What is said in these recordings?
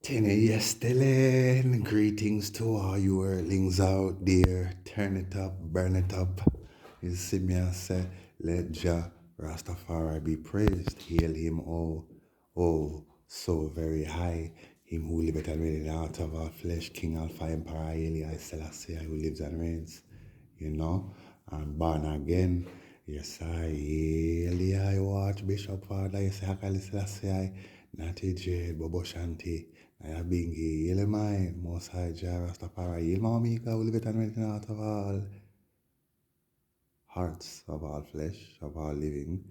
Tine Yestelen, greetings to all you earlings out there. Turn it up, burn it up. You see me, I say, let Jah Rastafari be praised. Hail him, so very high. Him who liveth and reigneth out of our flesh, King Alpha Emperor, Eli Selassie, who lives and reigns, and born again. Yes, I, Eli, I watch Bishop Father, yes, I call Selassie, Natty J, Bobo Shanti, Naya Bingi, Yelemai, Most High Jah Rastafari, Yelma Mika, who liveth and reigneth out of all hearts of all flesh, of all living.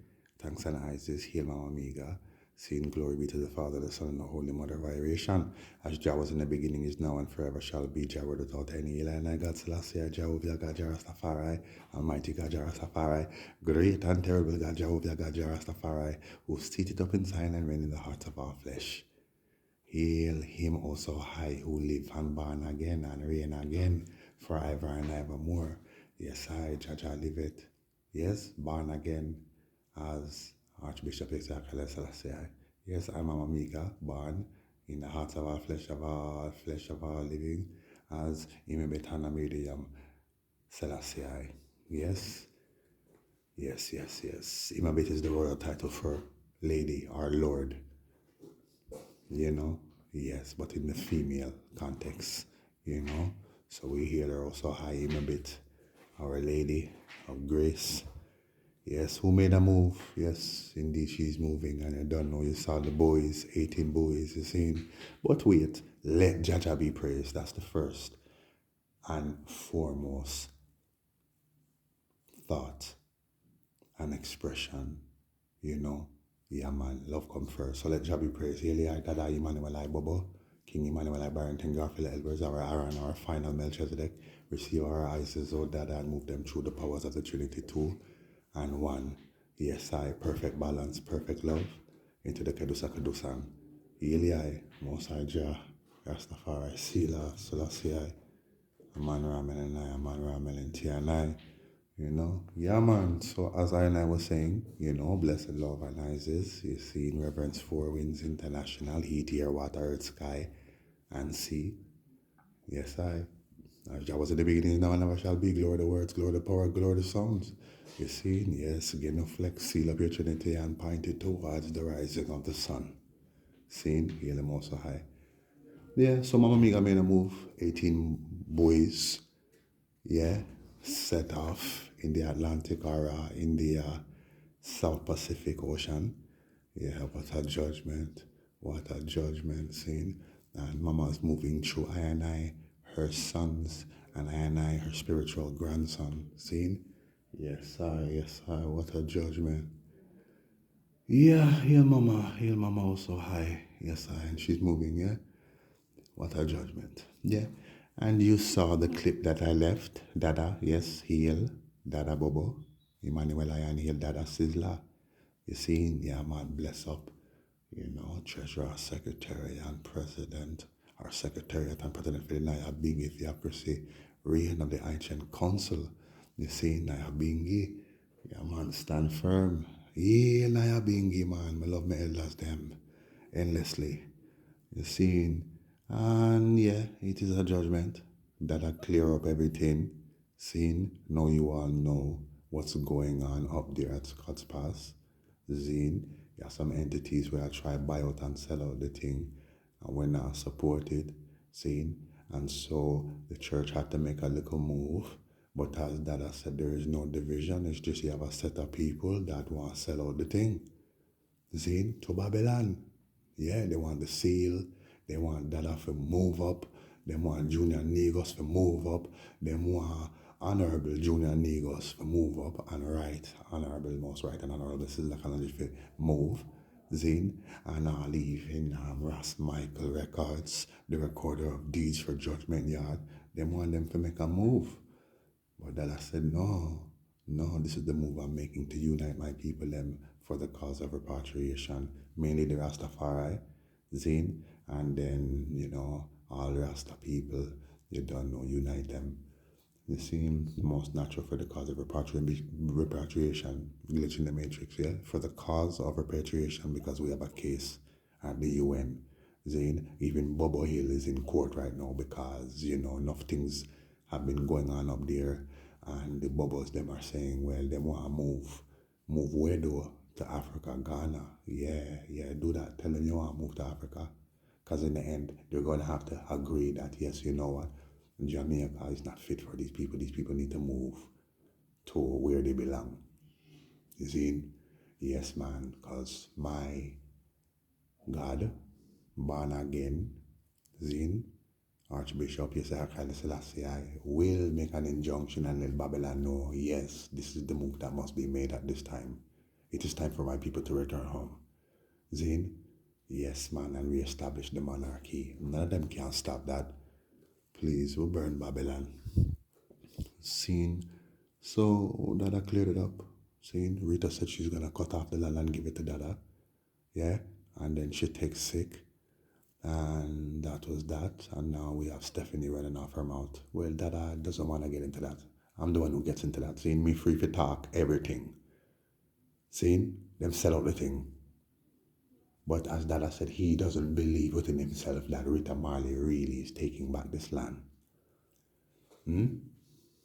Thanks and Isis, hail Mama Amiga. Seeing glory be to the Father, the Son, and the Holy Mother of Iration. As Jah was in the beginning, is now, and forever shall be. Jah word without any Eli, and I God Selassie, Jehovah God Jah Rastafari, Almighty God Jah Rastafari, great and terrible God Jehovah God Jah Rastafari, who seated up in Zion and reign in the hearts of all flesh. Hail him also high, who live and born again and reign again forever and evermore. Yes, I, Jaja, live it. Yes, born again as Archbishop Ezekiel Selassie. Yes, I'm Mama Mika, born in the hearts of all flesh of all living, as Imebetana Medium Selassie. Yes, yes. Imabet is the royal title for lady or lord, you know? Yes, but in the female context, you know? So we hear her also high him a bit. Our Lady of Grace. Yes, who made a move? Yes, indeed, she's moving. And I don't know, you saw the boys, 18 boys, you seen. But wait, let Jaja be praised. That's the first and foremost thought and expression, you know. Yeah, man, love come first. So let Jah be praised. Hail, I Dada Emmanuel I Bobo, King Emmanuel I Barrington Garfield Elbers, our Aaron, our final Melchizedek. Receive our eyes as oh Dada and move them through the powers of the Trinity, two and one. Yes, I, perfect balance, perfect love, into the Kedusa Kedusan. Hail, I, Most High Jah, Rastafari, Sila, Selassie, Aman Ramen and I, Aman Ramen and Tia and I. Yeah, man. So as I and I was saying, blessed love and Isis, you see in Reverence Four Winds International, heat, air, water, earth, sky, and sea. Yes, I. As I was at the beginning, now and never shall be. Glory the words, glory the power, glory the sounds. You see, yes, again, no flex, seal up your trinity and point it towards the rising of the sun. Seen, hear them also high. Yeah, so Mama Miga made a move, 18 boys, yeah, set off in the Atlantic or in the South Pacific Ocean. Yeah, what a judgment scene. And Mama's moving through I and I, her sons, and I and I, her spiritual grandson. Scene? Yes, I, what a judgment. Yeah, heal mama also high. Yes, I, and she's moving, yeah? What a judgment. Yeah. And you saw the clip that I left. Dada, yes, heal. Dada Bobo. Emmanuel Ian heal Dada Sizzler. You see, yeah, man, bless up. Treasurer, secretary, and president, or secretariat and president for the Naya Bingi Theocracy, reign of the ancient council. You see, Naya Bingi, yeah, man, stand firm. Yeah, Naya Bingi, man, I love my elders, them, endlessly. You see, and yeah, it is a judgment that'll clear up everything. Seeing, now you all know what's going on up there at Scott's Pass. Zine, you have some entities where I try buy out and sell out the thing, and we're not supported. Seeing, and so the church had to make a little move. But as Dada said, there is no division. It's just you have a set of people that want to sell out the thing. Zine, to Babylon. Yeah, they want the seal. They want Dada to move up. They want Junior Negos to move up. They want Honorable Junior Negos to move up and Honorable, most right and Honorable Sister Kanaji to move. Zin, and I leave in Ras Michael Records, the recorder of deeds for Judgment Yard. They want them to make a move. But Dada said, no, this is the move I'm making to unite my people them for the cause of repatriation, mainly the Rastafari, Zine, and then, all Rasta people, you don't know, unite them. It seems most natural for the cause of repatriation, glitch in the matrix, yeah? For the cause of repatriation, because we have a case at the UN Zane, even Bobo Hill is in court right now because, enough things have been going on up there. And the Bobos, them are saying, well, they want to move. Move where though? To Africa, Ghana. Yeah, do that. Tell them you want to move to Africa. Because in the end, they're going to have to agree that, yes, you know what? Jamaica is not fit for these people. These people need to move to where they belong. You see? Yes, man, because my God, born again, Zin, Archbishop Yesaya Haile Selassie, will make an injunction and let Babylon know, yes, this is the move that must be made at this time. It is time for my people to return home. Zin, yes, man, and reestablish the monarchy. None of them can stop that. Please, we'll burn Babylon. Seen. So Dada cleared it up. Seen. Rita said she's gonna cut off the land and give it to Dada. Yeah. And then she takes sick. And that was that. And now we have Stephanie running off her mouth. Well, Dada doesn't want to get into that. I'm the one who gets into that. Seeing me free to talk everything. Seeing them sell out the thing. But as Dada said, he doesn't believe within himself that Rita Marley really is taking back this land.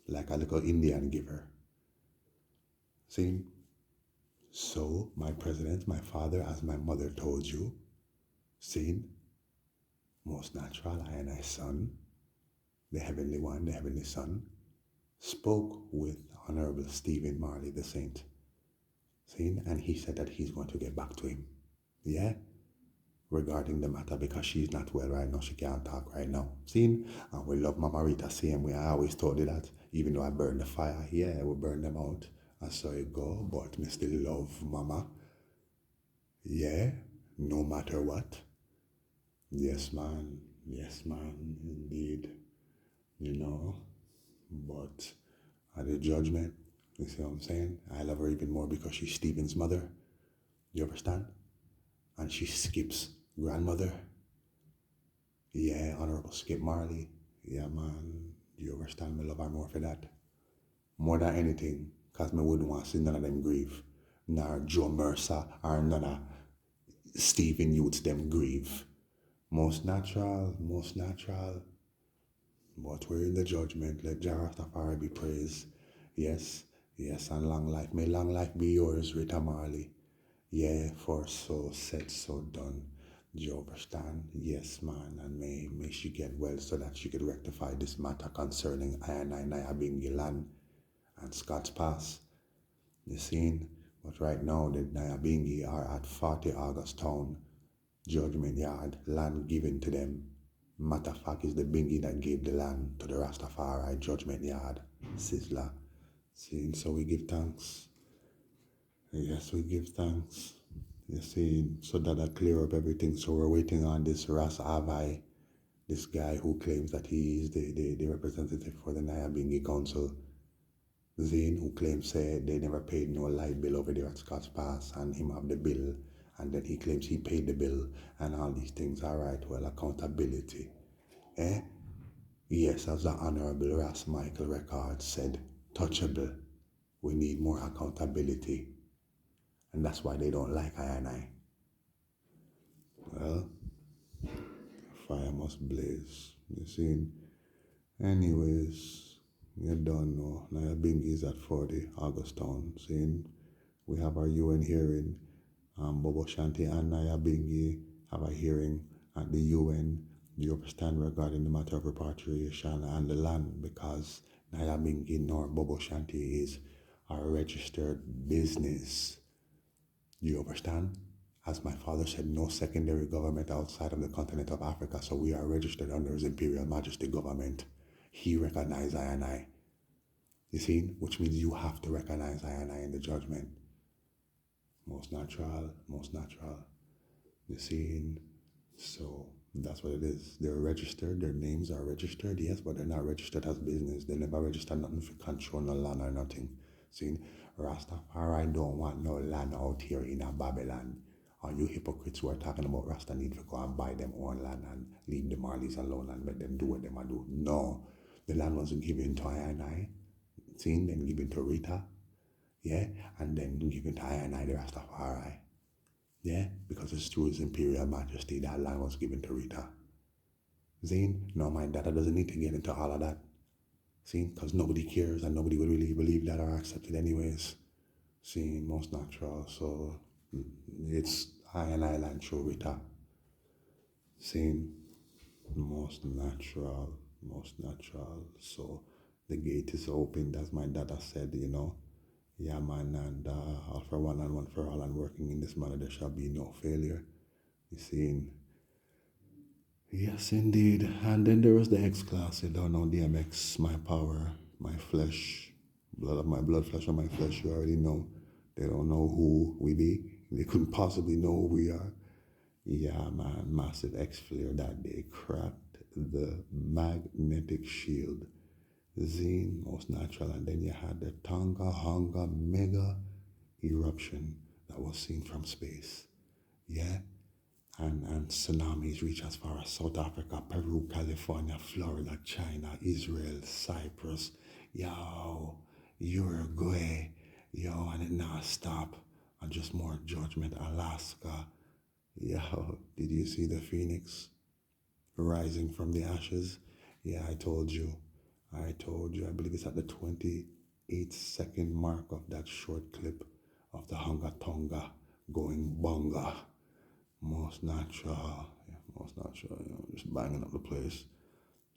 Like a little Indian giver. See? So, my president, my father, as my mother told you, see? Most natural, I and I son, the heavenly one, the heavenly son, spoke with Honorable Stephen Marley, the saint. See? And he said that he's going to get back to him. Yeah? Regarding the matter, because she's not well right now, she can't talk right now. See? And we love Mama Rita same way. I always told you that. Even though I burned the fire, yeah, we burn them out. I saw it go, but me still love Mama. Yeah, no matter what. Yes, man. Yes, man, indeed. But at the judgment, you see what I'm saying? I love her even more because she's Stephen's mother. You understand? And she skips grandmother. Yeah, Honorable Skip Marley. Yeah, man. You understand? Me love her more for that. More than anything. Because me wouldn't want to see none of them grieve. Nor Joe Mercer or none of Stephen Youths them grieve. Most natural. But we're in the judgment. Let Jah Rastafari be praised. Yes, and long life. May long life be yours, Rita Marley. Yeah, for so said, so done. Do you understand? Yes, man. And may she get well so that she could rectify this matter concerning Nyabinghi land and Scott's Pass. You seen? But right now, the Nyabinghi are at 40 August Town, Judgment Yard, land given to them. Matter of fact, is the Bingi that gave the land to the Rastafari Judgment Yard, Sizzler. See, so we give thanks. Yes, we give thanks. You see, so that I clear up everything. So we're waiting on this Ras Avai, this guy who claims that he is the representative for the Nyabinghi Council. Zane, who claims they never paid no light bill over there at Scott's Pass, and him have the bill, and then he claims he paid the bill, and all these things. All right, well, accountability. Yes, as the Honorable Ras Michael Record said, touchable. We need more accountability. And that's why they don't like I and I. Well, fire must blaze. You see? Anyways, you don't know. Nyabinghi is at 40 August Town. Seeing we have our UN hearing. Bobo Shanti and Nyabinghi have a hearing at the UN. Do you understand regarding the matter of repatriation and the land? Because Nyabinghi nor Bobo Shanti is a registered business. Do you understand? As my father said, no secondary government outside of the continent of Africa, so we are registered under His Imperial Majesty government. He recognized I and I. You see? Which means you have to recognize I and I in the judgment. Most natural. You see? So that's what it is. They're registered, their names are registered, yes, but they're not registered as business. They never register nothing for control, no land or nothing. See? Rastafari don't want no land out here in a Babylon. Or you hypocrites who are talking about Rasta need to go and buy them own land and leave the Marleys alone and let them do what they might do. No. The land was given to I and I. See? Then given to Rita. Yeah? And then given to I and I, the Rastafari. Yeah, because it's through His Imperial Majesty that land was given to Rita. Zane, no, my dad doesn't need to get into all of that. See, because nobody cares and nobody would really believe that or accept it anyways. See, most natural. So it's I and I land through Rita. See, most natural, most natural. So the gate is open, as my dad has said, Yeah, man, and all for one and one for all, and working in this manner, there shall be no failure. You see, yes, indeed. And then there was the X class, you don't know DMX, my power, my flesh, blood of my blood, flesh of my flesh. You already know. They don't know who we be. They couldn't possibly know who we are. Yeah, man, massive X flare that day cracked the magnetic shield. Zine, most natural, and then you had the Tonga Honga mega eruption that was seen from space. Yeah, and tsunamis reach as far as South Africa, Peru, California, Florida, China, Israel, Cyprus, yo, Uruguay, yo, and it now stop. And just more judgment, Alaska. Yo, did you see the phoenix rising from the ashes? Yeah, I told you. I told you. I believe it's at the 28-second mark of that short clip of the Hunga Tonga going bonga. Most natural. Yeah, most natural. Just banging up the place.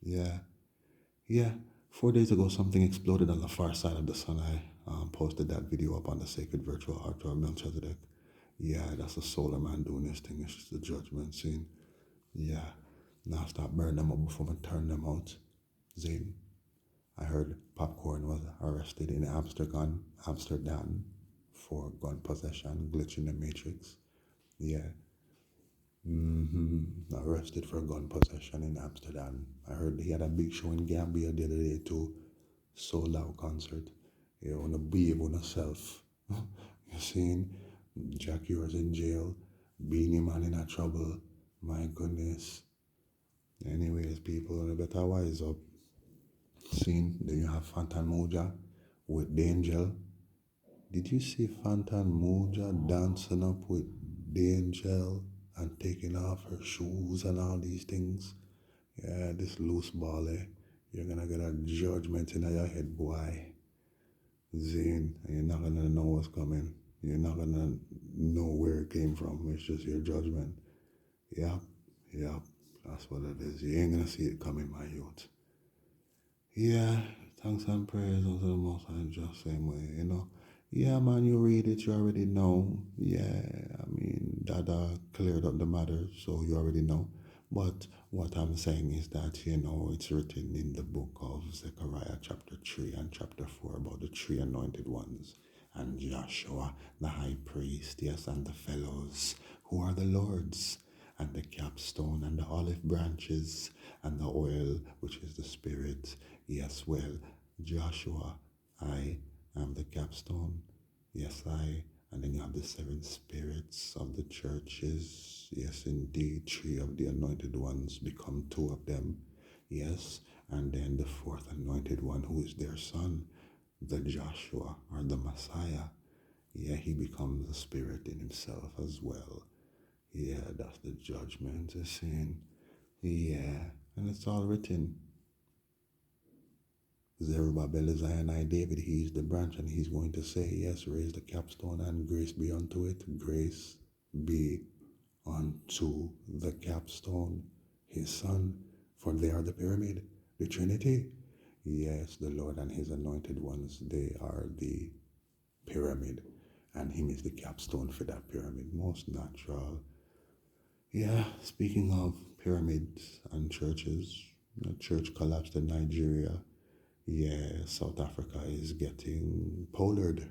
Yeah. Yeah. 4 days ago, something exploded on the far side of the sun. I posted that video up on the sacred virtual altar of Melchizedek. Yeah, that's the solar man doing this thing. It's just the judgment scene. Yeah. Now stop burning them up before I turn them out. Zane. I heard Popcorn was arrested in Amsterdam for gun possession, glitch in the matrix. Yeah. Arrested for gun possession in Amsterdam. I heard he had a big show in Gambia the other day too. Sold out concert. You wanna behave on yourself. You seen? Jack yours in jail. Beanie Man in a trouble. My goodness. Anyways, people, you better wise up. Seen? Then you have Fantan Moja with D'Angel. Did you see Fantan Moja dancing up with D'Angel and taking off her shoes and all these things? Yeah, this loose ball, eh? You're gonna get a judgment in your head, boy. Zane, and you're not gonna know what's coming. You're not gonna know where it came from. It's just your judgment. Yep, yep, that's what it is. You ain't gonna see it coming, my youth. Yeah, thanks and praise unto the Most High, just same way. Yeah, man, you read it, you already know. Yeah, I mean, Dada cleared up the matter, so you already know. But what I'm saying is that, it's written in the book of Zechariah, chapter 3 and chapter 4, about the three anointed ones, and Joshua, the high priest, yes, and the fellows, who are the Lord's, and the capstone, and the olive branches, and the oil, which is the Spirit. Yes, well, Joshua, I am the capstone. Yes, and then you have the seven spirits of the churches. Yes, indeed, three of the anointed ones become two of them. Yes, and then the fourth anointed one, who is their son, the Joshua or the Messiah. Yeah, he becomes a spirit in himself as well. Yeah, that's the judgment, the sin. Yeah, and it's all written. Zerubbabel is I, David, he is the branch, and he's going to say, yes, raise the capstone, and grace be unto it. Grace be unto the capstone, his son, for they are the pyramid, the Trinity. Yes, the Lord and his anointed ones, they are the pyramid, and him is the capstone for that pyramid. Most natural. Yeah, speaking of pyramids and churches, the church collapsed in Nigeria. Yeah, South Africa is getting polared.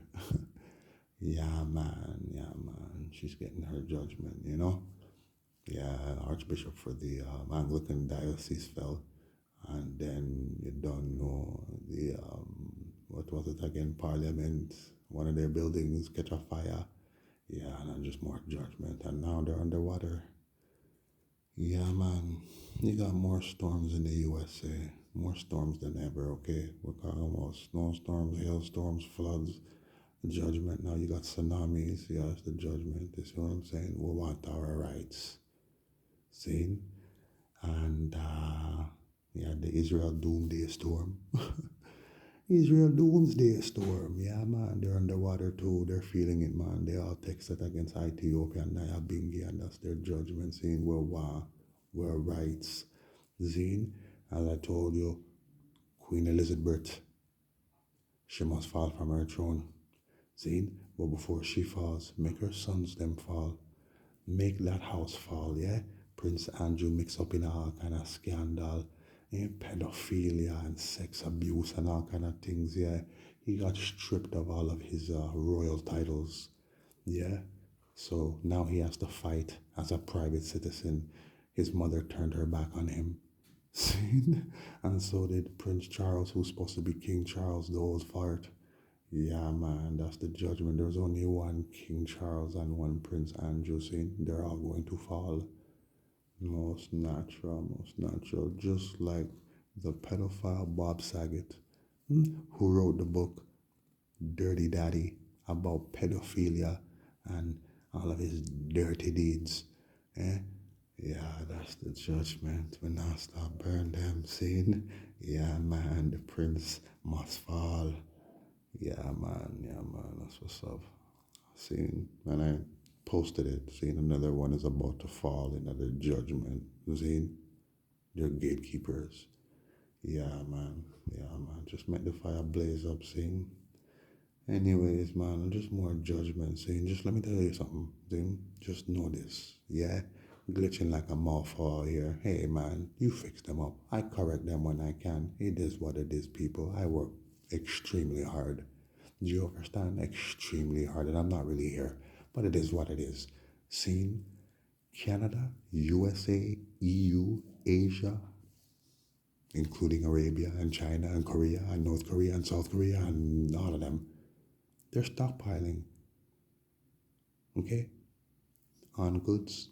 Yeah, man. Yeah, man. She's getting her judgment. Yeah, Archbishop for the Anglican Diocese fell. And then you don't know the, what was it again? Parliament. One of their buildings catch a fire. Yeah, and then just more judgment. And now they're underwater. Yeah, man. You got more storms in the USA. More storms than ever, okay? We're talking about snowstorms, hailstorms, floods. The judgment. Now you got tsunamis. Yes, the judgment. You see what I'm saying? We want our rights. See? And yeah, the Israel Doomsday Storm. Israel Doomsday Storm. Yeah, man. They're underwater too. They're feeling it, man. They all texted against Ethiopia and Nyabingi, and that's their judgment, saying we're rights. Zine, as I told you, Queen Elizabeth, she must fall from her throne. See, but before she falls, make her sons them fall. Make that house fall, yeah? Prince Andrew mixed up in all kind of scandal, pedophilia and sex abuse and all kind of things, yeah? He got stripped of all of his royal titles, yeah? So now he has to fight as a private citizen. His mother turned her back on him. And so did Prince Charles, who's supposed to be King Charles, the old fart. Yeah, man, that's the judgment. There's only one King Charles and one Prince Andrew. See, they're all going to fall. Most natural, most natural. Just like the pedophile Bob Saget, who wrote the book Dirty Daddy about pedophilia and all of his dirty deeds. Eh? Yeah, that's the judgment. When I start burn them, seeing, yeah, man, the prince must fall. Yeah, man, that's what's up. Seeing, and I posted it, seeing another one is about to fall, another judgment. Seeing, they're gatekeepers. Yeah, man, just make the fire blaze up, seeing. Anyways, man, just more judgment, seeing. Just let me tell you something, seeing. Just know this, yeah? Glitching like a mouthful here. Hey, man, you fix them up. I correct them when I can. It is what it is, people. I work extremely hard. Do you understand? Extremely hard. And I'm not really here, but it is what it is. Seen Canada, USA, EU, Asia, including Arabia and China and Korea and North Korea and South Korea and all of them, they're stockpiling, okay, on goods,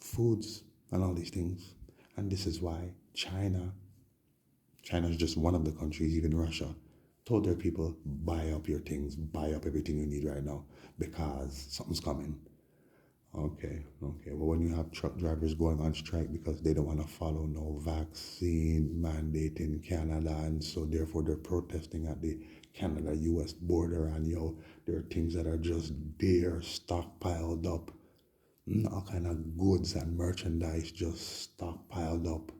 foods, and all these things. And this is why China is just one of the countries, even Russia, told their people, buy up your things, buy up everything you need right now because something's coming. Okay. Well, when you have truck drivers going on strike because they don't want to follow no vaccine mandate in Canada, and so therefore they're protesting at the Canada-US border, and there are things that are just there, stockpiled up, all kind of goods and merchandise just stockpiled up.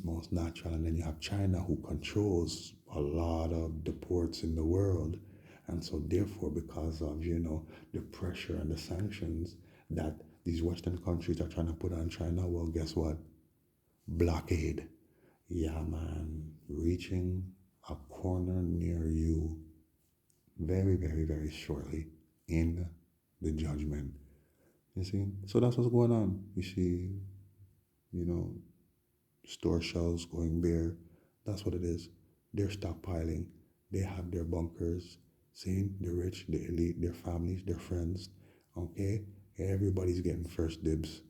Most natural. And then you have China, who controls a lot of the ports in the world. And so therefore, because of, the pressure and the sanctions that these Western countries are trying to put on China, well, guess what? Blockade. Yeah, man. Reaching a corner near you very, very, very shortly in the judgment. You see? So that's what's going on. You see, store shelves going bare. That's what it is. They're stockpiling. They have their bunkers. Seeing the rich, the elite, their families, their friends. Okay? Everybody's getting first dibs,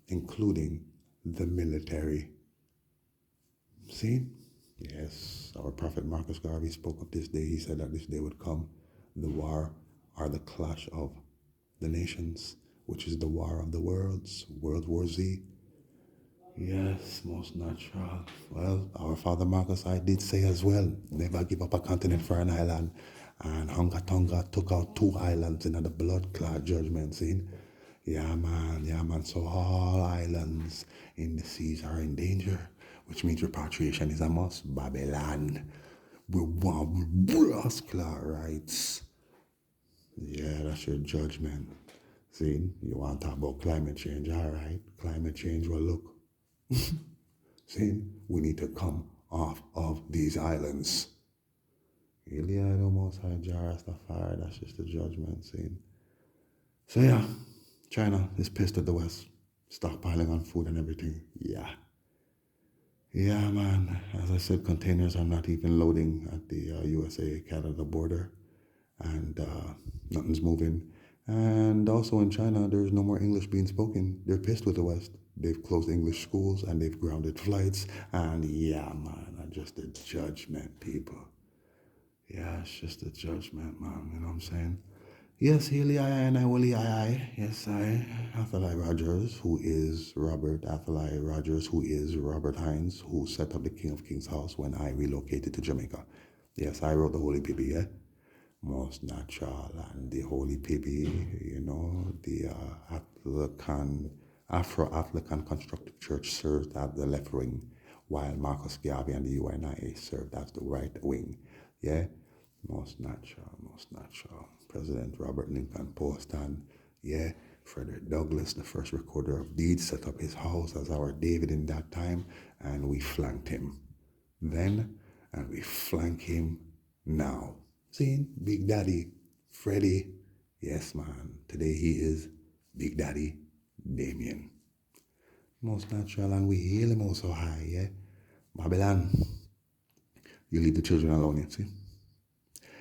including the military. See? Yes, our prophet Marcus Garvey spoke of this day. He said that this day would come, the war or the clash of the nations, which is the war of the worlds, World War Z. Yes, most natural. Well, our father Marcus I did say as well, never give up a continent for an island. And Hunga Tonga took out 2 islands in the blood clot judgment scene. Yeah, man. So all islands in the seas are in danger, which means repatriation is a must. Babylon. We want blood clot rights. Yeah, that's your judgment. See, you want to talk about climate change, all right? Climate change, well, look. See, we need to come off of these islands. Eliado Most High Jah Rastafari, that's just the judgment scene. So yeah, China is pissed at the West, stockpiling on food and everything. Yeah, man. As I said, containers are not even loading at the USA-Canada border, and nothing's moving. And also in China, there's no more English being spoken. They're pissed with the West. They've closed English schools and they've grounded flights. And yeah, man, just the judgment, people. Yeah, it's just a judgment, man. You know what I'm saying? Yes, Haley, I and I will I. Yes, I. Athelai Rogers, who is Robert Athelai Rogers, who is Robert Hines, who set up the King of Kings house when I relocated to Jamaica. Yes, I wrote the Holy Pipi, yeah? Most natural and the Holy Pipi, you know, the Afro-African Constructive Church served as the left wing, while Marcus Garvey and the UNIA served as the right wing. Yeah, most natural, most natural. President Robert Lincoln Post and yeah, Frederick Douglass, the first recorder of deeds, set up his house as our David in that time, and we flanked him then, and we flank him now. See, Big Daddy, Freddie, yes, man. Today he is Big Daddy Damien. Most natural, and we hail him also high, yeah? Babylon, you leave the children alone, you see?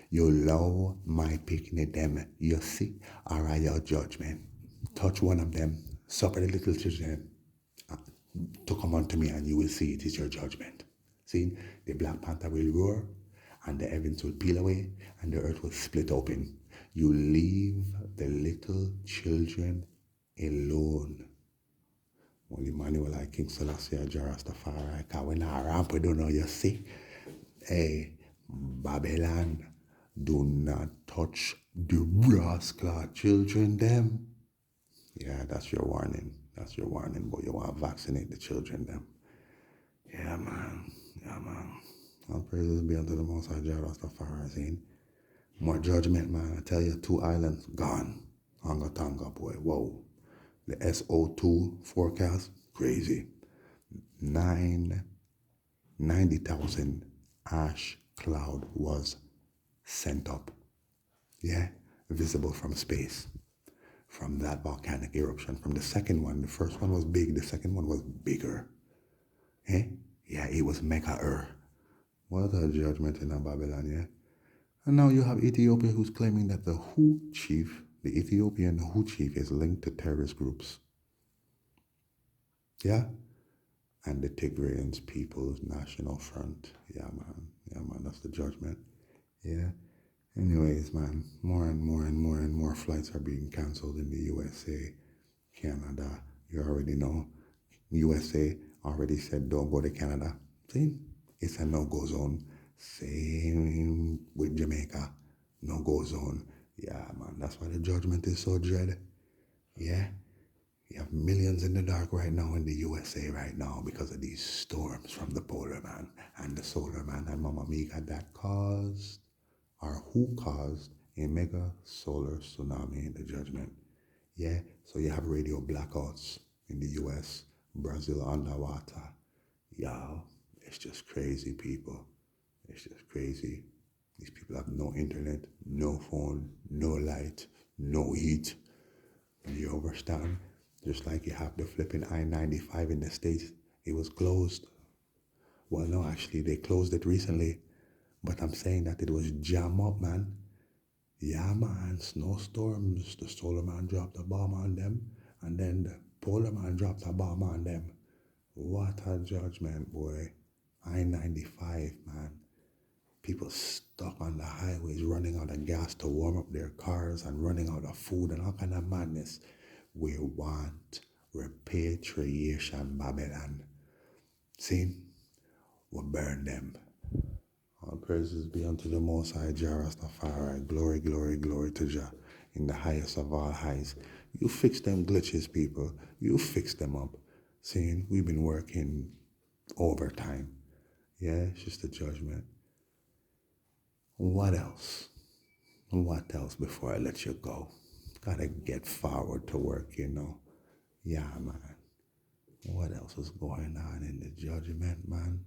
You love my picnic them, you see? Alright, your judgment. Touch one of them, suffer the little children to come unto me, and you will see it is your judgment. See, the Black Panther will roar, and the heavens will peel away, and the earth will split open. You leave the little children alone. Only Emmanuel like King Selassie Jarastafari, because when I ramp, we don't know, you see. Hey, Babylon, do not touch the rascal children, them. Yeah, that's your warning. That's your warning, boy. You want to vaccinate the children, them. Yeah, man. Yeah, man. All praises be unto the Most High Jah Rastafari, seen. More judgment, man. I tell you, 2 islands gone. Tonga Tonga, boy. Whoa. The SO2 forecast, crazy. 90,000 ash cloud was sent up. Yeah, visible from space. From that volcanic eruption. From the second one, the first one was big, the second one was bigger. Eh? Yeah, it was mega. What a judgment in Babylon, yeah? And now you have Ethiopia who's claiming that the Hu chief, the Ethiopian Hu chief, is linked to terrorist groups. Yeah? And the Tigrayans People's National Front. Yeah, man. Yeah, man. That's the judgment. Yeah. Anyways, man, more and more flights are being canceled in the USA, Canada. You already know. USA already said don't go to Canada. See? It's a no-go zone. Same with Jamaica. No-go zone. Yeah, man. That's why the judgment is so dread. Yeah. You have millions in the dark right now in the USA right now because of these storms from the polar man and the solar man and Mama Mia that caused or who caused a mega solar tsunami in the judgment. Yeah, so you have radio blackouts in the US, Brazil underwater. Yeah, it's just crazy, people. It's just crazy. These people have no internet, no phone, no light, no heat. You understand? Just like you have the flipping I-95 in the States, it was closed. Well, no, actually, they closed it recently. But I'm saying that it was jam up, man. Yeah, man, snowstorms. The solar man dropped a bomb on them, and then the polar man dropped a bomb on them. What a judgment, boy. I-95, man. People stuck on the highways running out of gas to warm up their cars and running out of food and all kind of madness. We want repatriation, Babylon. See? We'll burn them. All praises be unto the Most High Jah Rastafari. Glory, glory, glory to Jah in the highest of all highs. You fix them glitches, people. You fix them up. Seeing we've been working overtime. Yeah, it's just a judgment. What else? What else before I let you go? Gotta get forward to work, you know. Yeah, man. What else is going on in the judgment, man?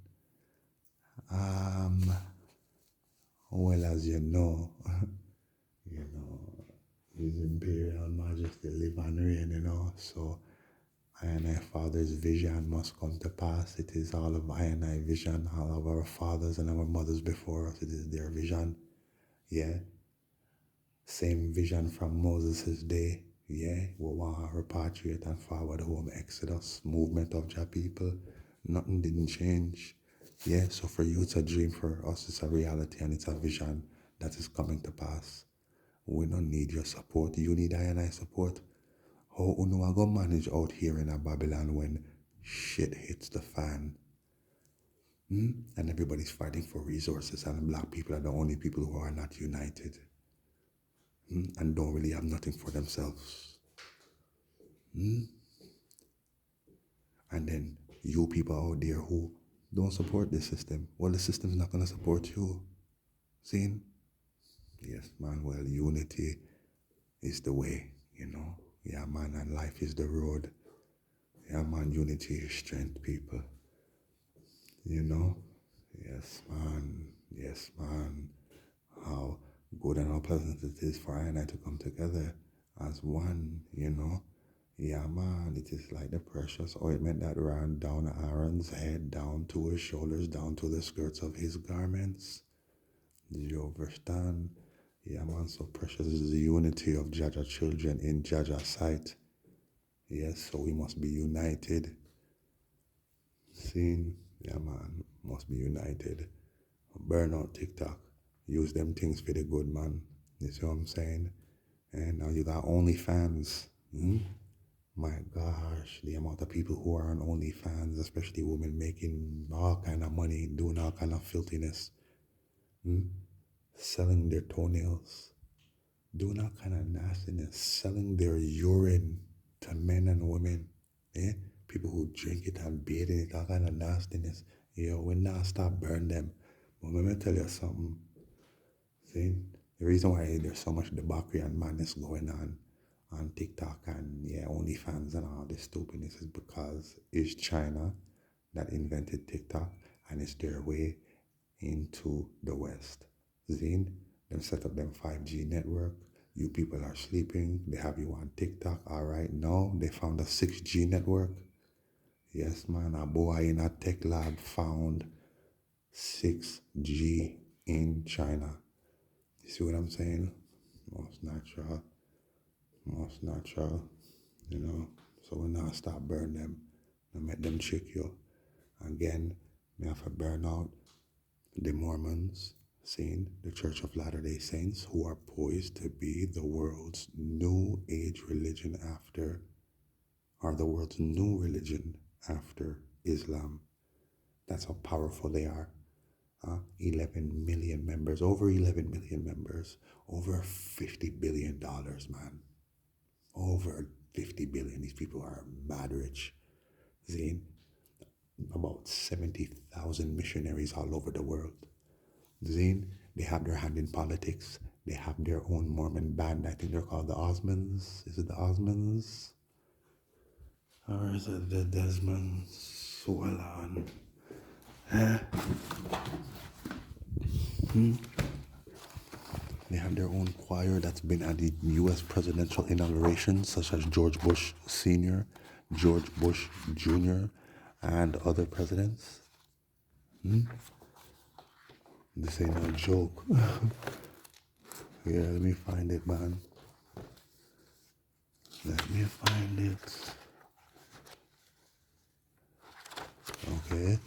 Well, as you know, His Imperial Majesty live and reign, So I and I Father's vision must come to pass. It is all of I and I vision, all of our fathers and our mothers before us. It is their vision. Yeah. Same vision from Moses' day. Yeah. We want to repatriate and forward home Exodus, movement of Jah people. Nothing didn't change. Yeah, so for you it's a dream, for us it's a reality, and it's a vision that is coming to pass. We don't need your support. You need I and I support. How uno a go manage out here in a Babylon when shit hits the fan? And everybody's fighting for resources, and black people are the only people who are not united, and don't really have nothing for themselves. And then you people out there who don't support the system, well, the system's not going to support you. See? Yes, man, well, unity is the way, you know. Yeah, man, and life is the road. Yeah, man, unity is strength, people. You know? Yes, man. Yes, man. How good and how pleasant it is for I and I to come together as one, you know? Yeah, man, it is like the precious ointment that ran down Aaron's head, down to his shoulders, down to the skirts of his garments. Do you understand? Yeah, man, so precious is the unity of Jaja children in Jaja's sight. Yes, so we must be united. Seen? Yeah, man, must be united. Burn out TikTok. Use them things for the good, man. You see what I'm saying? And now you got OnlyFans. My gosh, the amount of people who are on OnlyFans, especially women making all kind of money, doing all kind of filthiness, selling their toenails, doing all kind of nastiness, selling their urine to men and women. Eh? People who drink it and bathe in it, all kind of nastiness. Yo, we not stop burn them. But let me tell you something. See, the reason why there's so much debauchery and madness going on TikTok and OnlyFans and all this stupidness is because it's China that invented TikTok, and it's their way into the West. Zine, them set up them 5G network. You people are sleeping. They have you on TikTok. All right, now they found a 6G network. Yes, man, a boy in a tech lab found 6G in China. You see what I'm saying? Most natural. Most natural. You know, so we now stop burn them and make them trick you. Again, we have to burn out the Mormons, seeing the Church of Latter-day Saints, who are poised to be the world's new age religion after, or the world's new religion after Islam. That's how powerful they are. 11 million members, over 11 million members, over $50 billion, man. Over 50 billion. These people are mad rich. Zane, about 70,000 missionaries all over the world. Zane, they have their hand in politics. They have their own Mormon band. I think they're called the Osmonds. Is it the Osmonds? Or is it the Desmonds? Well on. They have their own choir that's been at the U.S. presidential inaugurations, such as George Bush Sr., George Bush Jr., and other presidents. This ain't no joke. Yeah, let me find it, man. Let me find it. Okay.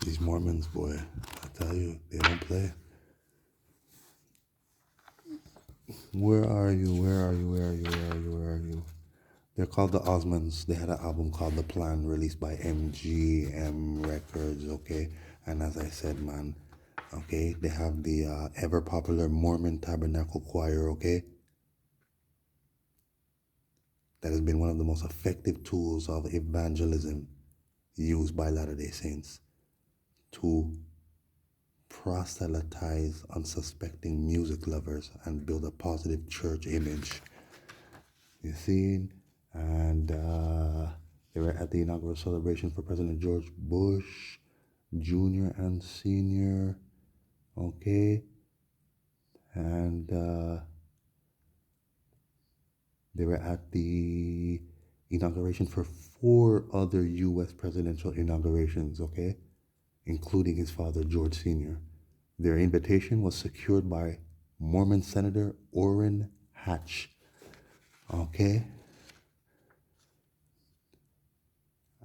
These Mormons, boy, I tell you, they don't play. Where are you? Where are you? Where are you? Where are you? Where are you? They're called the Osmonds. They had an album called The Plan, released by MGM Records, okay? And as I said, man, okay, they have the ever popular Mormon Tabernacle Choir, okay? That has been one of the most effective tools of evangelism used by Latter-day Saints to proselytize unsuspecting music lovers and build a positive church image. You see? And they were at the inaugural celebration for President George Bush Jr. and Sr. Okay? And they were at the inauguration for 4 other U.S. presidential inaugurations, okay? Including his father, George Sr. Their invitation was secured by Mormon Senator Orrin Hatch, okay?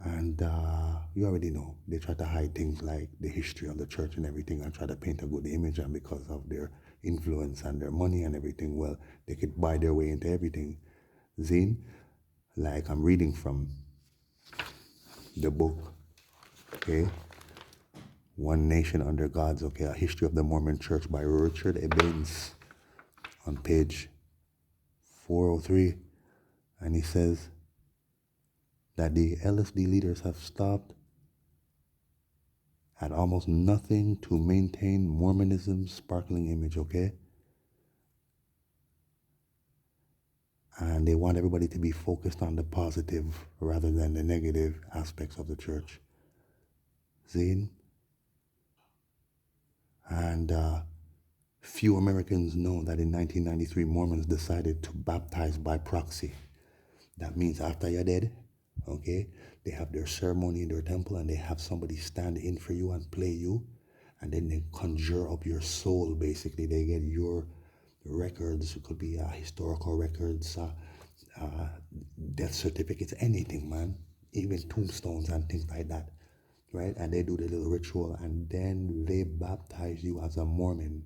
And you already know. They try to hide things like the history of the church and everything and try to paint a good image. And because of their influence and their money and everything, well, they could buy their way into everything. Zine, like I'm reading from the book, okay? One Nation Under God's, okay, A History of the Mormon Church by Richard Ebbins on page 403. And he says that the LSD leaders have stopped at almost nothing to maintain Mormonism's sparkling image, okay? And they want everybody to be focused on the positive rather than the negative aspects of the church. Zine? And few Americans know that in 1993, Mormons decided to baptize by proxy. That means after you're dead, okay, they have their ceremony in their temple and they have somebody stand in for you and play you. And then they conjure up your soul, basically. They get your records. It could be historical records, death certificates, anything, man. Even tombstones and things like that, right? And they do the little ritual and then they baptize you as a Mormon,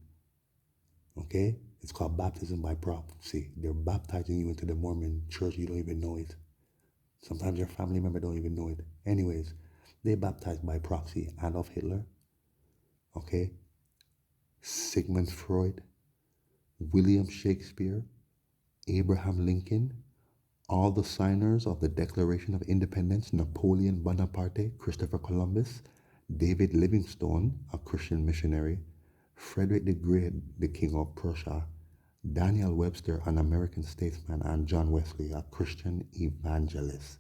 okay? It's called baptism by proxy. They're baptizing you into the Mormon church. You don't even know it. Sometimes your family member don't even know it. Anyways, they baptized by proxy Adolf Hitler, okay? Sigmund Freud, William Shakespeare, Abraham Lincoln, all the signers of the Declaration of Independence, Napoleon Bonaparte, Christopher Columbus, David Livingstone, a Christian missionary, Frederick the Great, the King of Prussia, Daniel Webster, an American statesman, and John Wesley, a Christian evangelist.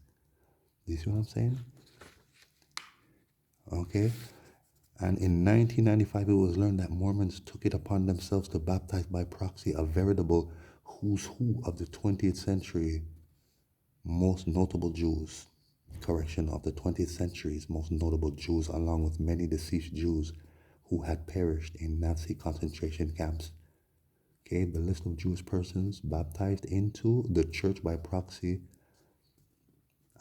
Do you see what I'm saying? Okay. And in 1995, it was learned that Mormons took it upon themselves to baptize by proxy a veritable who's who of the 20th century most notable Jews. Correction, of the 20th century's most notable Jews, along with many deceased Jews who had perished in Nazi concentration camps. Okay, the list of Jewish persons baptized into the church by proxy,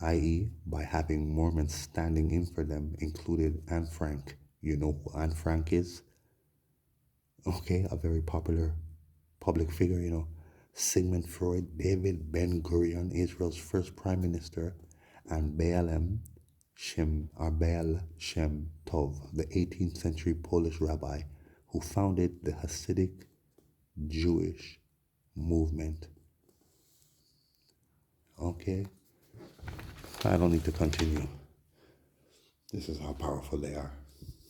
i.e., by having Mormons standing in for them, included Anne Frank. You know who Anne Frank is? Okay, a very popular public figure, you know. Sigmund Freud, David Ben Gurion, Israel's first prime minister, and Baal Shem Tov, the 18th century Polish rabbi who founded the Hasidic Jewish movement. Okay, I don't need to continue. This is how powerful they are.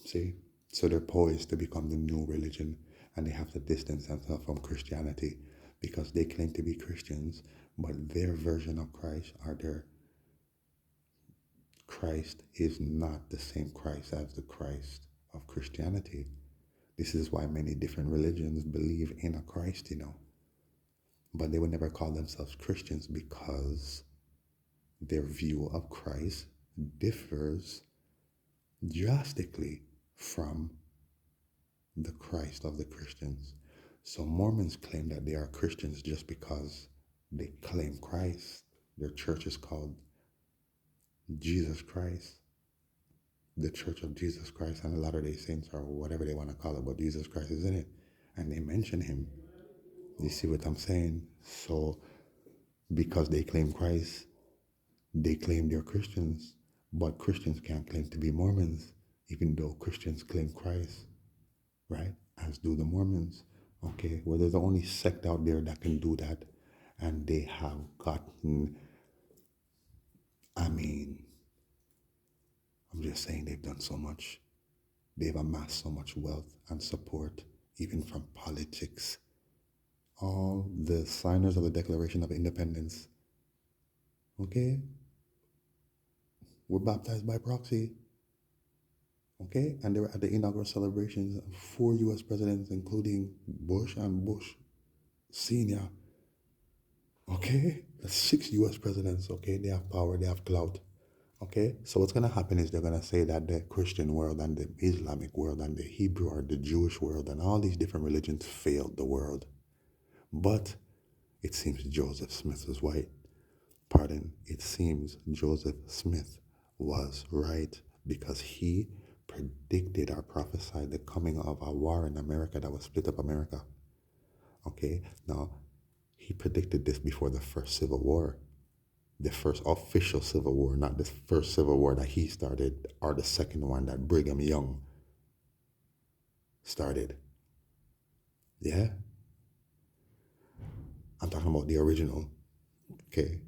See? So they're poised to become the new religion and they have to distance themselves from Christianity because they claim to be Christians, but their version of Christ or their Christ is not the same Christ as the Christ of Christianity. This is why many different religions believe in a Christ, you know. But they would never call themselves Christians because their view of Christ differs drastically from the Christ of the Christians. So Mormons claim that they are Christians just because they claim Christ. Their church is called Jesus Christ, the Church of Jesus Christ, and the Latter-day Saints, or whatever they want to call it, but Jesus Christ is in it. And they mention him. You see what I'm saying? So because they claim Christ, they claim they're Christians, but Christians can't claim to be Mormons, even though Christians claim Christ, right? As do the Mormons. Okay, well, there's the only sect out there that can do that, and they have gotten, I'm just saying they've done so much. They've amassed so much wealth and support, even from politics. All the signers of the Declaration of Independence, okay, were baptized by proxy. Okay, and they were at the inaugural celebrations of 4 U.S. presidents, including Bush and Bush Senior. Okay, that's 6 U.S. presidents. Okay, they have power, they have clout. Okay, so what's gonna happen is they're gonna say that the Christian world and the Islamic world and the Hebrew or the Jewish world and all these different religions failed the world. But it seems Joseph Smith was right. It seems Joseph Smith was right because he predicted or prophesied the coming of a war in America that would split up America. Okay, now he predicted this before the first Civil War, the first official Civil War, not the first Civil War that he started or the second one that Brigham Young started. Yeah, I'm talking about the original. Okay,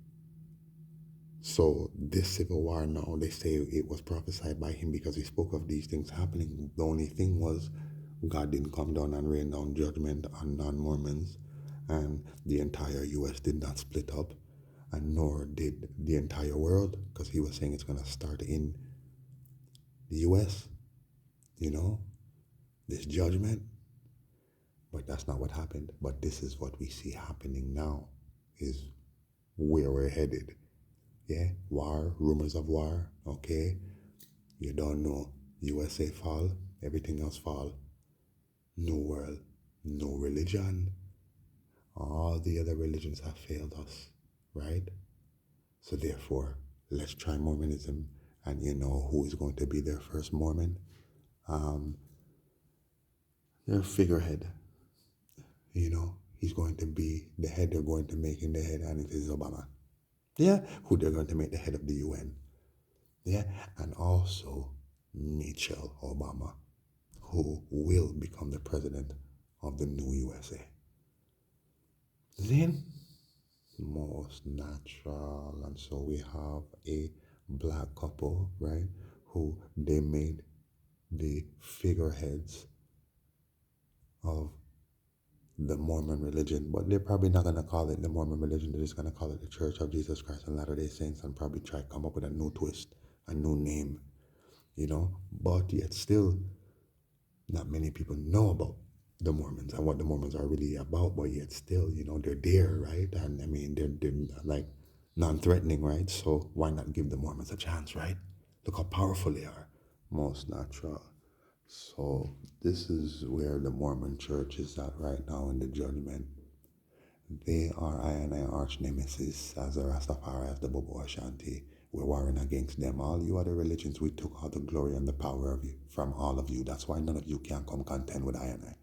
so this Civil War now, they say it was prophesied by him because he spoke of these things happening. The only thing was God didn't come down and rain down judgment on non-Mormons, and the entire U.S. did not split up, and nor did the entire world, because he was saying it's going to start in the U.S., this judgment. But that's not what happened. But this is what we see happening now, is where we're headed. Yeah, war, rumors of war, okay? You don't know. USA fall, everything else fall. No world, no religion. All the other religions have failed us, right? So therefore, let's try Mormonism. And you know who is going to be their first Mormon? Their figurehead. He's going to be the head they're going to make in the head, and it is Obama. Yeah, who they're going to make the head of the UN. Yeah, and also Michelle Obama, who will become the president of the new USA. Then, most natural, and so we have a black couple, right, who they made the figureheads of the Mormon religion, but they're probably not going to call it the Mormon religion. They're just going to call it the Church of Jesus Christ and Latter-day Saints, and probably try to come up with a new twist, a new name, But yet still, not many people know about the Mormons and what the Mormons are really about, but yet still, they're there, right? And I mean, they're like non-threatening, right? So why not give the Mormons a chance, right? Look how powerful they are. Most natural. So this is where the Mormon church is at right now in the judgment. They are I and I arch nemesis as the Rastafari, as the Bobo Ashanti. We're warring against them. All you other religions, we took all the glory and the power of you from all of you. That's why none of you can come contend with I and I.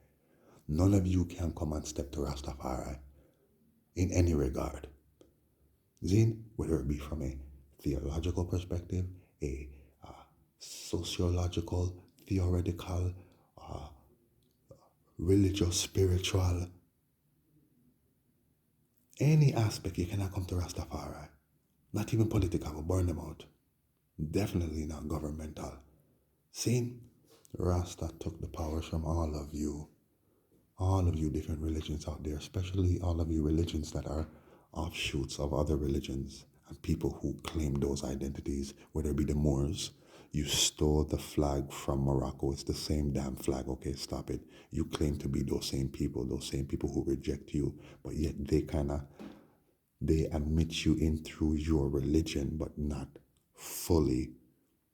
None of you can come and step to Rastafari in any regard. Zin, whether it be from a theological perspective, a sociological, theoretical, religious, spiritual, any aspect, you cannot come to Rastafari. Not even political, will burn them out. Definitely not governmental. See, Rasta took the powers from all of you different religions out there, especially all of you religions that are offshoots of other religions and people who claim those identities, whether it be the Moors. You stole the flag from Morocco. It's the same damn flag. Okay, stop it. You claim to be those same people who reject you, but yet they admit you in through your religion, but not fully.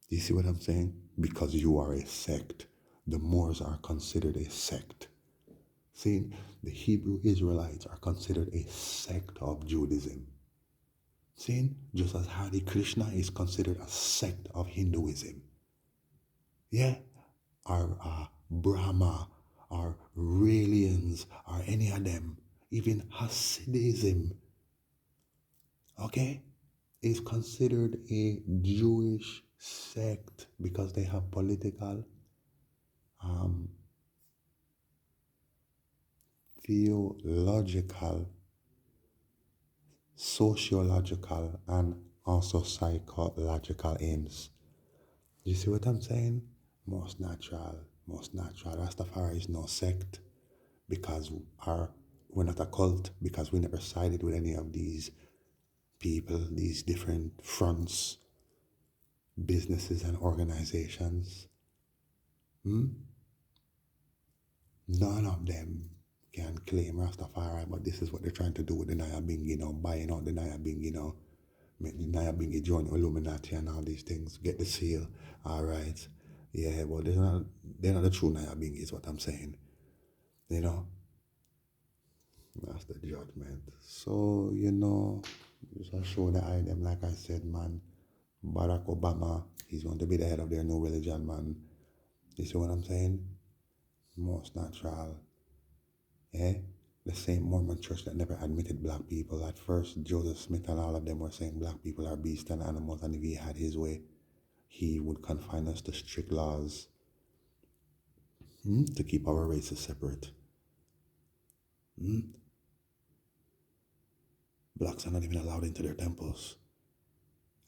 You see what I'm saying? Because you are a sect. The Moors are considered a sect. See, the Hebrew Israelites are considered a sect of Judaism. See, just as Hare Krishna is considered a sect of Hinduism. Yeah, or Brahma, or Raelians, or any of them, even Hasidism, okay, is considered a Jewish sect because they have political, theological, sociological, and also psychological aims. You see what I'm saying? Most natural. Rastafari is no sect because we're not a cult, because we never sided with any of these people, these different fronts, businesses, and organizations. None of them can claim Rastafari, but this is what they're trying to do with the Nyabingi now, buying out the Nyabingi now. Make the Nyabingi join Illuminati and all these things, get the seal, all right. Yeah, well, they're not the true Nyabingi, is what I'm saying. That's the judgment. So, just a show the eye them, like I said, man. Barack Obama, he's going to be the head of their new religion, man. You see what I'm saying? Most natural. Eh? The same Mormon church that never admitted black people. At first, Joseph Smith and all of them were saying black people are beasts and animals, and if he had his way, he would confine us to strict laws to keep our races separate. Blacks are not even allowed into their temples.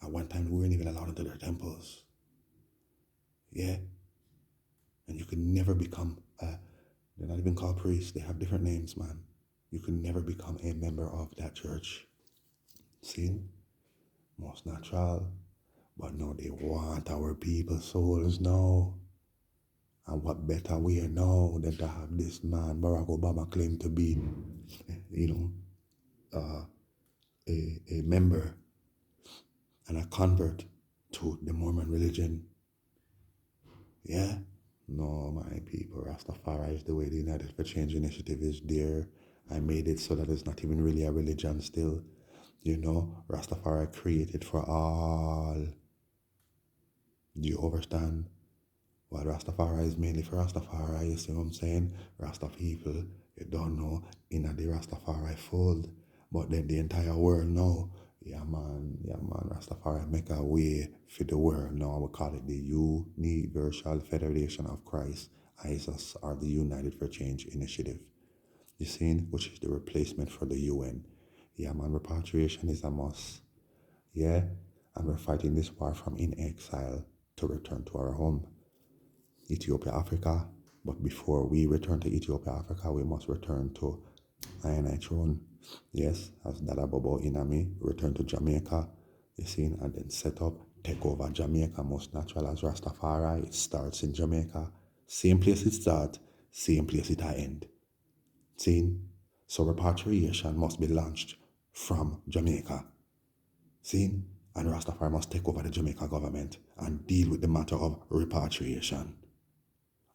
At one time, we weren't even allowed into their temples. Yeah? And you could never become, they're not even called priests. They have different names, man. You could never become a member of that church. See? Most natural. But no, they want our people's souls now. And what better way now than to have this man, Barack Obama, claim to be, a member and a convert to the Mormon religion. Yeah? No, my people, Rastafari is the way the United for Change initiative is there. I made it so that it's not even really a religion still. Rastafari created for all. Do you understand? Well, Rastafari is mainly for Rastafari, you see what I'm saying? Rasta people, you don't know, in the Rastafari fold. But then the entire world know, yeah man, Rastafari make a way for the world now. We call it the Universal Federation of Christ, ISIS, or the United for Change initiative. You see, which is the replacement for the UN. Yeah man, repatriation is a must. Yeah, and we're fighting this war from in exile to return to our home. Ethiopia, Africa. But before we return to Ethiopia, Africa, we must return to Iron Throne. Yes, as Dada Bobo Inami, return to Jamaica, you see, and then set up, take over Jamaica, most natural as Rastafari. It starts in Jamaica. Same place it starts, same place it end. See? So repatriation must be launched from Jamaica. See? And Rastafari must take over the Jamaica government and deal with the matter of repatriation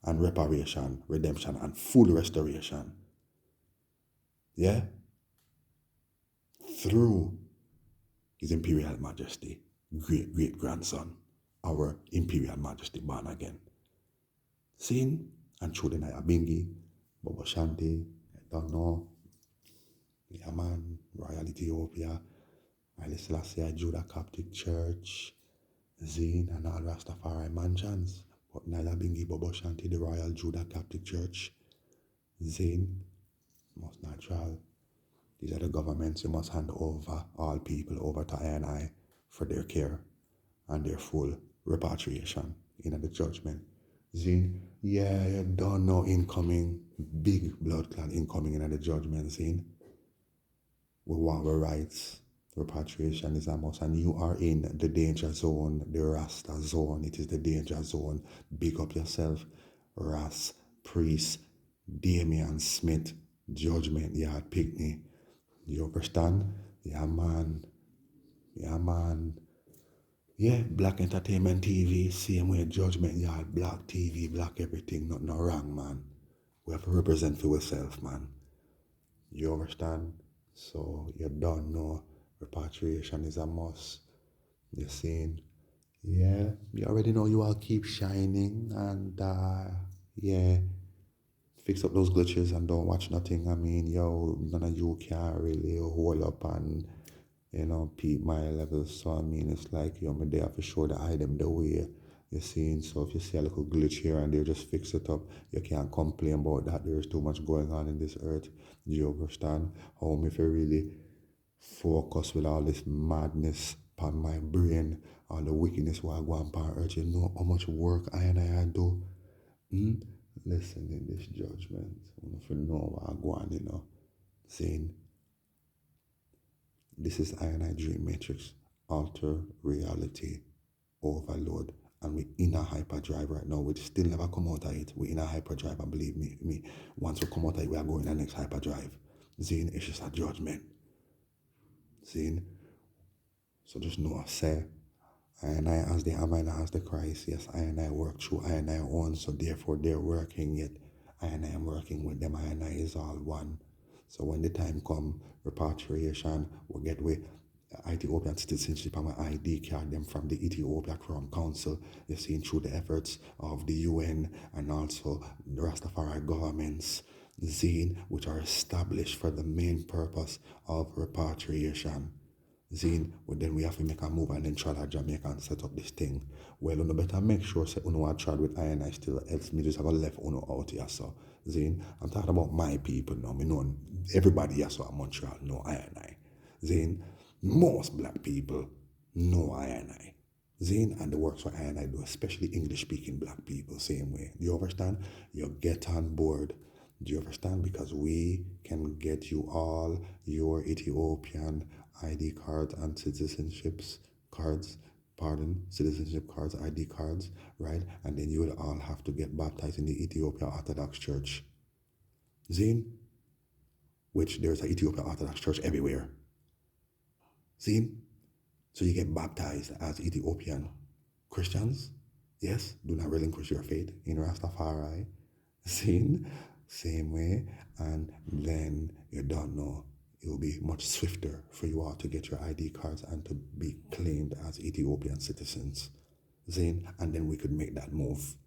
and reparation, redemption, and full restoration. Yeah? Through His Imperial Majesty, great grandson, our Imperial Majesty born again. Seen and through the Nyabingi, Bobo Shanti, I don't know, Yaman, Royal Ethiopia, Haile Selassie, Judah Coptic Church, Zine, and all Rastafari mansions. But Nyabingi, Bobo Shanti, the Royal Judah Coptic Church, Zine, most natural. These are the governments you must hand over all people over to I for their care and their full repatriation in the judgment. Zine, yeah, you don't know incoming, big blood clot incoming in the judgment, Zine. We want our rights. Repatriation is a must, and you are in the danger zone, the Rasta zone. It is the danger zone. Big up yourself, Ras, Priest, Damian Smith, Judgment Yard, Pickney. You understand? Yeah, man. Yeah, Black Entertainment TV, same way Judgment Yard, Black TV, Black everything, nothing no wrong, man. We have to represent for ourselves, man. You understand? So you don't know repatriation is a must. You seen? Yeah, you already know you all keep shining and yeah. Fix up those glitches and don't watch nothing. I mean, none of you can really hold up and, peep my levels. So, I mean, it's like, I'm there for sure to hide them the way you're seeing. So, if you see a little glitch here and there, just fix it up. You can't complain about that. There's too much going on in this earth. Do you understand? Home, if you really focus with all this madness upon my brain, all the wickedness while I go on earth, you know how much work I do. Listen in this judgment. If you know what I go on, saying this is I Dream Matrix, alter reality, overload, and we in a hyperdrive right now. We still never come out of it. We in a hyperdrive, and believe me, once we come out of it, we are going to the next hyperdrive. Saying it's just a judgment. Saying, so just know, say, I as the Amina as the Christ, yes, I work through I own, so therefore they're working it. I am working with them, I is all one. So when the time come, repatriation, we get with Ethiopian citizenship and my ID card them from the Ethiopia Crown Council. You're seeing through the efforts of the UN and also the Rastafari governments, Zine, which are established for the main purpose of repatriation. Zine, well, then we have to make a move and then try to Jamaica and set up this thing. Well, you better make sure say uno are tried with I still, else me just have a left uno out here. So, Zine, I'm talking about my people now. Me know everybody here so in Montreal know I. Zine, most black people know I. Zane and the works what I do, especially English speaking black people, same way. Do you understand? You get on board. Do you understand? Because we can get you all your Ethiopian ID cards and citizenships cards, citizenship cards, ID cards, right? And then you will all have to get baptized in the Ethiopian Orthodox Church. Zine, which there's an Ethiopian Orthodox Church everywhere. See? So you get baptized as Ethiopian Christians. Yes, do not relinquish your faith in Rastafari. See? Same way. And then you don't know. It will be much swifter for you all to get your ID cards and to be claimed as Ethiopian citizens. See? And then we could make that move.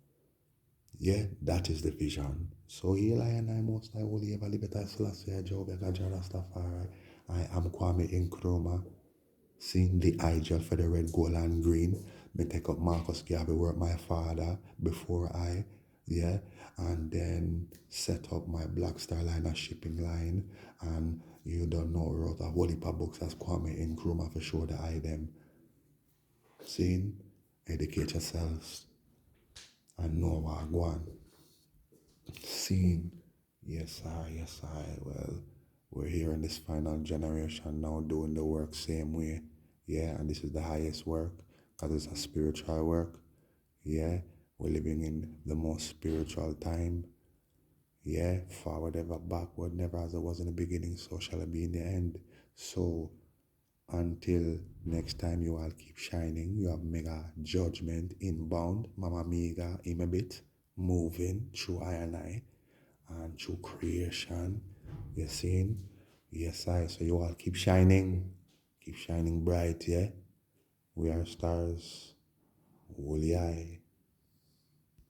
Yeah, that is the vision. So here I and I most I will ever liberty Selassie Joe Rastafari. I am Kwame Nkrumah. Seeing the ideal for the red, gold, and green. Me take up Marcus Garvey, work my father before and then set up my Black Star Liner shipping line. And you don't know, wrote a whole heap of books as Kwame Nkrumah for sure the I them. Seeing, educate yourselves and know what I go on. Seeing, yes, I. Well, we're here in this final generation now doing the work same way. Yeah, and this is the highest work because it's a spiritual work. Yeah, we're living in the most spiritual time. Yeah, forward ever, backward never, as it was in the beginning, so shall it be in the end. So until next time, you all keep shining. You have mega judgment inbound, Mama Mega, Imabit, moving through I and through creation. You seeing? Yes, I. So you all keep shining bright, yeah? We are stars. Woolly eye.